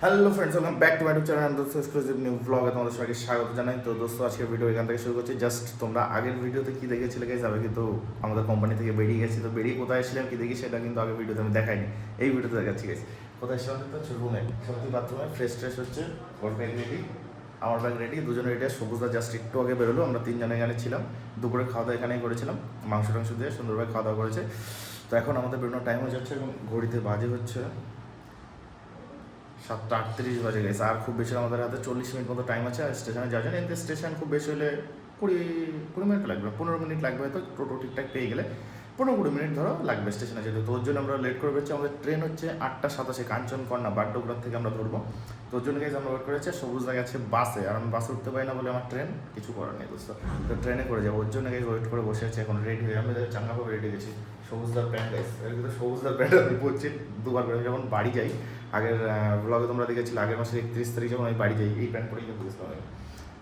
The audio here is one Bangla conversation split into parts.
Hello friends, welcome back to my YouTube channel দোস্ত এক্সক্লুসিভ নিউ ব্লগে তোমাদের সবাইকে স্বাগত জানাই। তো দোস্ত আজকের ভিডিও এখান থেকে শুরু করছি। জাস্ট তোমরা আগের ভিডিওতে কি দেখেছিলে গাইস, আমি কিন্তু আমাদের কোম্পানি থেকে বেরিয়ে গেছি। তো বেরিয়ে কোথায় এসেছিলাম কি দেখি সেটা কিন্তু আগের ভিডিওতে আমি দেখাইনি, এই ভিডিওতে দেখাচ্ছি গাইস। কোথায় এসেছিলাম দেখতে হচ্ছে রুমে, সত্যি বাথরুমে ফ্রেশ ট্রেশ হচ্ছে, ওর ব্যাগ রেডি, আমার ব্যাগ রেডি, দুজনে রেডি। সবুজদা জাস্ট একটু আগে বেরোলো, আমরা তিনজনে এখানে ছিলাম। দুপুরে খাওয়া দাওয়া এখানেই করেছিলাম, মাংস টাংস দিয়ে সুন্দরভাবে খাওয়া দাওয়া করেছে। তো এখন আমাদের বেরোনোর টাইম হয়ে যাচ্ছে এবং ঘড়িতে বাজে হচ্ছে 7:38 বাজে গেছে। আর খুব বেশি আমাদের হাতে 40 মিনিট মতো টাইম আছে আর স্টেশনে যাওয়ার জন্য। এতে স্টেশন খুব বেশি হলে 20 মিনিট লাগবে, 15 মিনিট লাগবে হয়তো, টোটো ঠিকঠাক পেয়ে গেলে 15-20 মিনিট ধরো লাগবে স্টেশনে যেতে। তো ওর জন্য আমরা লেট করে পেয়েছি। আমাদের ট্রেন হচ্ছে 8:27 কাঞ্চনকন্যা বাড্ডগ্রাম থেকে আমরা ধরবো। তো ওর জন্য গেছে আমরা ওয়েট করেছি। সবুজদা গেছে বাসে, আর আমি বাসে উঠতে পারি না বলে আমার ট্রেন কিছু করার নেই দোস্ত। তো ট্রেনে করে যাবো, ওর জন্য গেছে ওয়েট করে বসে আছে। এখন রেডি হয়ে আমি চাঙ্গাভাবে রেডি গেছি। সবুজদার প্যান্ট গাইছে, কিন্তু সবুজদার প্যান্ট আমি পরছি দুবার করে। আমি যখন বাড়ি যাই, আগের ব্লগে তোমরা দেখেছিলে, আগের মাসের 31 তারিখ যখন আমি বাড়ি যাই এই প্যান্ট পরেই কিন্তু গেছিলাম আমি।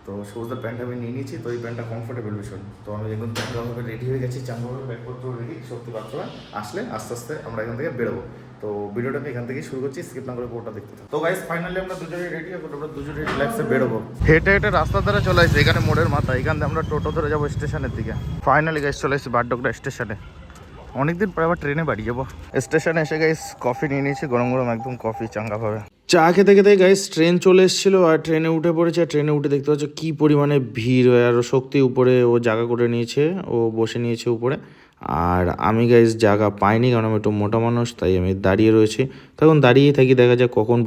তো সবুজদার প্যান্ট আমি নিয়ে নিয়েছি, তো এই প্যান্টটা কমফোর্টেবল ভীষণ। তো আমি এখন চাঙ্গাভাবে রেডি হয়ে গেছি, চাঙ্গাভাবে ব্যাগপত্র রেডি, সত্যি বাচ্চারা আসলে আস্তে আস্তে আমরা এখান থেকে বেরোবো। তো ভিডিওটা আমি এখান থেকে শুরু করছি, স্কিপ না করে পুরোটা দেখতে থাকো। তো গাইস ফাইনালি আমরা দুজনে রেডি, এখন আমরা দুজনে রিল্যাক্সে বেরোবো। হেঁটে হেঁটে রাস্তার ধারে চলে আসছি, এখানে মোড়ের মাথা, এখান থেকে আমরা টোটো ধরে যাবো স্টেশনের দিকে। ফাইনালি গাইস চলে এসেছি বাড্ডগ্রা স্টেশনে। অনেকদিন পরে আবার ট্রেনে বাড়ি যাবো। স্টেশনে এসে গাইস কফি নিয়ে নিয়েছি, গরম গরম একদম কফি চাঙ্গাভাবে। চা খেতে খেতে গাইস ট্রেন চলে এসেছিলো আর ট্রেনে উঠে পড়েছে। আর ট্রেনে উঠে দেখতে পাচ্ছ কী পরিমাণে ভিড় হয়। আর শক্তি উপরে ও জায়গা করে নিয়েছে, ও বসে নিয়েছে উপরে। আর আমি গাইস জায়গা পাইনি, কারণ আমি একটু মোটা মানুষ, তাই আমি দাঁড়িয়ে রয়েছি। তখন দাঁড়িয়েই থাকি, দেখা যাক কখন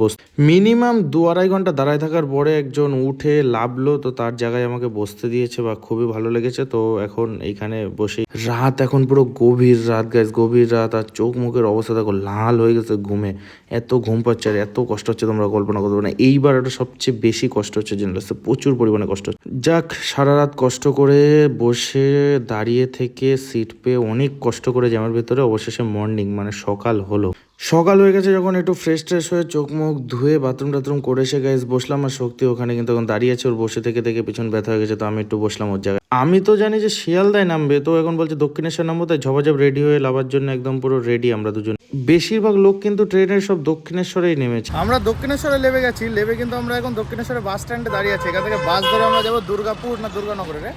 মিনিমাম 2-2.5 ঘন্টা দাঁড়ায় থাকার পরে একজন উঠে লাভলো, তো তার জায়গায় আমাকে বসতে দিয়েছে বা খুবই ভালো লেগেছে। তো এখন এইখানে বসে রাত, এখন পুরো গভীর রাত গাইস, গভীর রাত। আর চোখ মুখের অবস্থা দেখো, লাল হয়ে গেছে ঘুমে, এত ঘুম পাচ্ছে আর এত কষ্ট হচ্ছে তোমরা কল্পনা করতে পারো না। এইবার এটা সবচেয়ে বেশি কষ্ট হচ্ছে জেনারেল, প্রচুর পরিমাণে কষ্ট হচ্ছে। যাক, সারা রাত কষ্ট করে বসে দাঁড়িয়ে থেকে সিট পেয়ে অনেক কষ্ট করে জ্যামের ভিতরে অবশেষে মর্নিং মানে সকাল হলো। সকাল হয়ে গেছে যখন, একটু ফ্রেশ ট্রেশ হয়ে চোখ মুখ ধুয়ে বাথরুম টাথরুম করে এসে গাইস বসলাম। আর শক্তি ওখানে কিন্তু এখন দাঁড়িয়ে আছে, ওর বসে থেকে থেকে পিছন ব্যথা হয়ে গেছে। তো আমি একটু বসলাম ওর জায়গায়। আমি তো জানি যে শিয়ালদায় নামবে, তো এখন বলছে দক্ষিণেশ্বর নামবো, তাই ঝপাঝপ রেডি হয়ে লাভার জন্য একদম পুরো রেডি আমরা দুজন। বেশিরভাগ লোক কিন্তু ট্রেনের সব দক্ষিণেশ্বরেই নেমেছে। আমরা দক্ষিণেশ্বরে নেমে গেছি, নেমে কিন্তু আমরা এখন দক্ষিণেশ্বরে বাস স্ট্যান্ডে দাঁড়িয়ে আছি। এখান থেকে বাস ধরে আমরা যাবো দুর্গাপুর না দুর্গানগরে রে,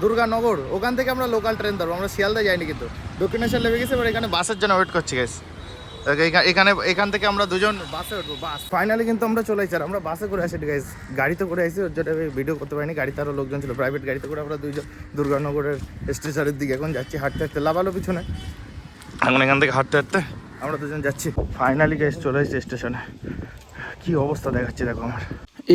দুর্গানগর। ওখান থেকে আমরা লোকাল ট্রেন ধরবো, আমরা শিয়ালদায় যাইনি কিন্তু। দক্ষিণেশ্বর নেমে গেছি, এবার এখানে বাসের জন্য ওয়েট করছি গাইস। এখান থেকে আমরা দুজন বাসে উঠবো। বাস ফাইনালি কিন্তু আমরা চলে আসছি। আর আমরা বাসে করে আসি গাইস, গাড়িতে করে আসি, ওর জন্য ভিডিও করতে পারিনি। গাড়িতে আরও লোকজন ছিল, প্রাইভেট গাড়িতে করে আমরা দুইজন দুর্গানগরের স্টেশনের দিকে এখন যাচ্ছি হাঁটতে হাঁটতে। লাভালো পিছনে, এখন এখান থেকে হাঁটতে হাঁটতে আমরা দুজন যাচ্ছি। ফাইনালি গাইস চলে এসেছি স্টেশনে। কি অবস্থা দেখাচ্ছি দেখো আমার।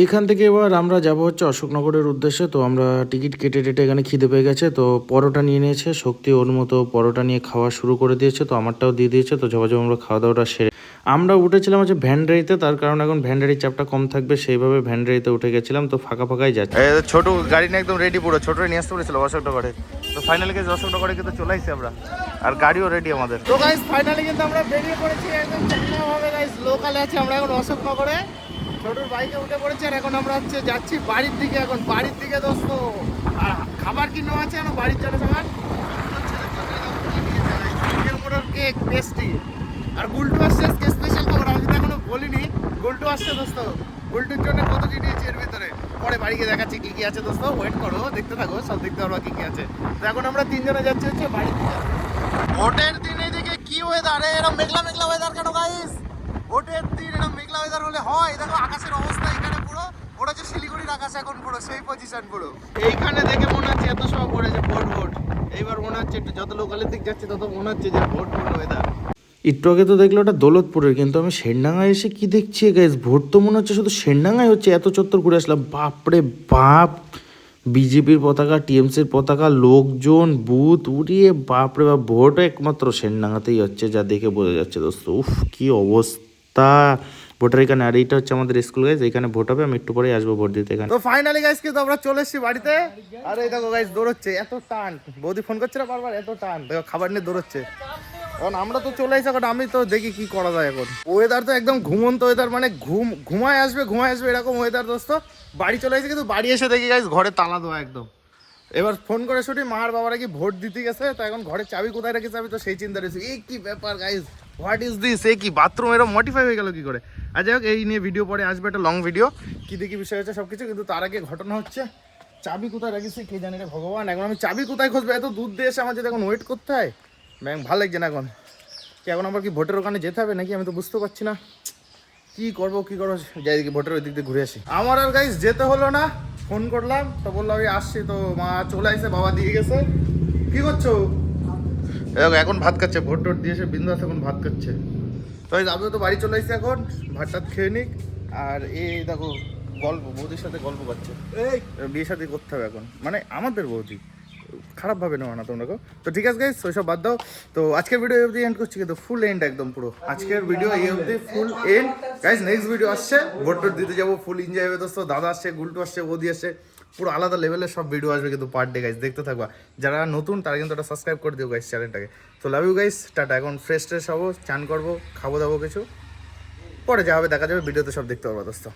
এখান থেকে এবার আমরা যাব হচ্ছে অশোকনগরের উদ্দেশ্যে। তো আমরা টিকিট কেটে টেটে এখানে খিদে পেয়ে গেছে, তো পরোটা নিয়ে নিয়েছে শক্তি, ওর মতো পরোটা নিয়ে খাওয়া শুরু করে দিয়েছে। তো আমারটাও দিয়ে দিয়েছে। তো ঝপাঝপ আমরা খাওয়া দাওয়াটা সেরে আমরা উঠেছিলাম হচ্ছে ভ্যানডারিতে, তার কারণ এখন ভ্যানডারির চাপটা কম থাকবে, সেইভাবে ভ্যানডারিতে উঠে গেছিলাম। তো ফাঁকা ফাঁকাই যাচ্ছে। ছোট গাড়ি নিয়ে একদম রেডি, পুরো ছোট নিয়ে আসতে বলেছিল অশোকনগরে। তো ফাইনালি গেছে অশোকনগরে কিন্তু চলে আসছি আমরা, আর গাড়িও রেডি আমাদের। তো গাইস ফাইনালি কিন্তু আমরা বেরিয়ে পড়েছি একদম চাঙ্গাভাবে গাইস। লোকালে আছি আমরা এখন অশোকনগরে, ছোটর বাইকে উঠে পড়েছি। আর এখন আমরা হচ্ছে যাচ্ছি বাড়ির দিকে। এখন বাড়ির দিকে দোস্ত, আর খাবার কিনো আছে এখন বাড়ির জন্য সবার, কেক পেস্ট্রি। আর গুলটু আসছে আজকে স্পেশাল খবর, আমি কিন্তু এখনো বলিনি। গুলটু আসছে দোস্ত, গুলটুর জন্য কত কি নিয়েছি এর ভিতরে, পরে বাড়ি গিয়ে দেখাচ্ছি কি কি আছে দোস্ত। ওয়েট করো, দেখতে থাকো, সব দেখতে পারবা কি কি আছে। তো এখন আমরা তিনজনে যাচ্ছি হচ্ছে বাড়ির দিকে। ভোটের দিন এদিকে কি ওয়েদার, এরকম মেঘলা মেঘলা ওয়েদার কেন গাইস? ভোটের দিন এরকম মেঘলা ওয়েদার হলে হয়? দেখো আকাশের অবস্থা এখানে পুরো, ওটা হচ্ছে শিলিগুড়ির আকাশ এখন পুরো সেই পজিশন পুরো। এইখানে দেখে মনে হচ্ছে এত সব পড়েছে ভোট ভোট। এইবার মনে হচ্ছে একটু যত লোকালের দিক যাচ্ছে তত মনে হচ্ছে যে ভোট ভোট ওয়েদার। একটু আগে তো দেখলো ওটা দৌলতপুরের, কিন্তু আমি সেনডাঙ্গায় এসে কি দেখছি গাইস, ভোট তো মনে হচ্ছে শুধু সেনডাঙ্গায় হচ্ছে। এত চত্বর ঘুরে আসলাম, বাপরে বাপ, বিজেপির পতাকা, টিএমসির পতাকা, লোকজন, বুথ উড়িয়ে, বাপরে বাপ, ভোট একমাত্র সেনডাঙ্গাতেই হচ্ছে, যা দেখে বোঝা যাচ্ছে দোস্ত। উফ কি অবস্থা ভোটার এখানে। আর এইটা হচ্ছে আমাদের স্কুল গাইজ, এখানে ভোট হবে, আমি একটু পরেই আসবো ভোট দিতে এখানে। তো ফাইনালি গাইজ কিন্তু আমরা চলে এসেছি বাড়িতে। আর এই দেখো গাইজ দৌড়চ্ছে, এত টান, বৌদি ফোন করছে না বারবার, এত টান দেখো খাবার নিয়ে দৌড়চ্ছে। এখন আমরা তো চলে এসেছি, এখন আমি তো দেখি কি করা যায়। এখন ওয়েদার তো একদম ঘুমন্ত ওয়েদার, মানে ঘুমায় আসবে এরকম ওয়েদার দোস্ত। বাড়ি চলে এসেছি, কিন্তু বাড়ি এসে দেখি গাইজ ঘরে তালা দেওয়া একদম। এবার ফোন করে শুনি মার বাবারা কি ভোট দিতে গেছে, তো এখন ঘরের চাবি কোথায় রেখেছে আমি তো সেই চিন্তা রয়েছি। এই কি ব্যাপার গাইজ, হোয়াট ইজ দিস? এ কি বাথরুম এরকম মডিফাই হয়ে গেল কি করে? আর যাই হোক, এই নিয়ে ভিডিও পরে আসবে, একটা লং ভিডিও, কি দেখি বিষয় হচ্ছে সব কিছু। কিন্তু তার আগে ঘটনা হচ্ছে, চাবি কোথায় রাখিছি কে জানি রে ভগবান। এখন আমি চাবি কোথায় খুঁজবো? এত দূর দিয়ে এসে আমার যদি এখন ওয়েট করতে হয়, ব্যাং ভালো লাগছে না এখন। কি এখন আবার কি ভোটের ওখানে যেতে হবে নাকি? আমি তো বুঝতে পারছি না কি করবো যাই দেখি ভোটের ওই দিক দিয়ে ঘুরে আসি। আমার আর গাইস যেতে হলো না, ফোন করলাম তো বললো আমি আসছি, তো মা চলে আসছে, বাবা দিয়ে গেছে। কি করছো? এখন ভাত খাচ্ছে, ভোট টোট দিয়েছে, বিন্দাস এখন ভাত খাচ্ছে। তো আমিও তো বাড়ি চলে আসছি এখন, ভাত টাত খেয়ে নিক। আর এই দেখো গল্প, বৌদির সাথে গল্প করছে, বিয়ে শাদী করতে হবে এখন, মানে আমাদের বৌদি, খারাপভাবে নেওয়া না তোমরা। তো ঠিক আছে গাইস, ওইসব বাদ দাও। তো আজকের ভিডিও এই অবধি এন্ড করছি, কিন্তু ফুল এন্ড একদম পুরো আজকের ভিডিও এই অবধি ফুল এন্ড গাইস। নেক্সট ভিডিও আসছে, ভোট টোট দিতে যাবো, ফুল এনজয় হবে দোস্ত। দাদা আসছে, গুলটু আসছে, বৌদি আসছে, পুরো আলাদা লেভেলের সব ভিডিও আসবে কিন্তু পার ডে গাইস, দেখতে থাকবা। যারা নতুন তারা কিন্তু একটা সাবস্ক্রাইব করে দিও গাইস চ্যানেলটাকে। তো লাভ ইউ গাইস, টাটা। এখন ফ্রেশ ট্রেশ হবো, চান করবো, খাবো দাবো কিছু, পরে যা হবে দেখা যাবে, ভিডিওতে সব দেখতে পারবা দোস্ত।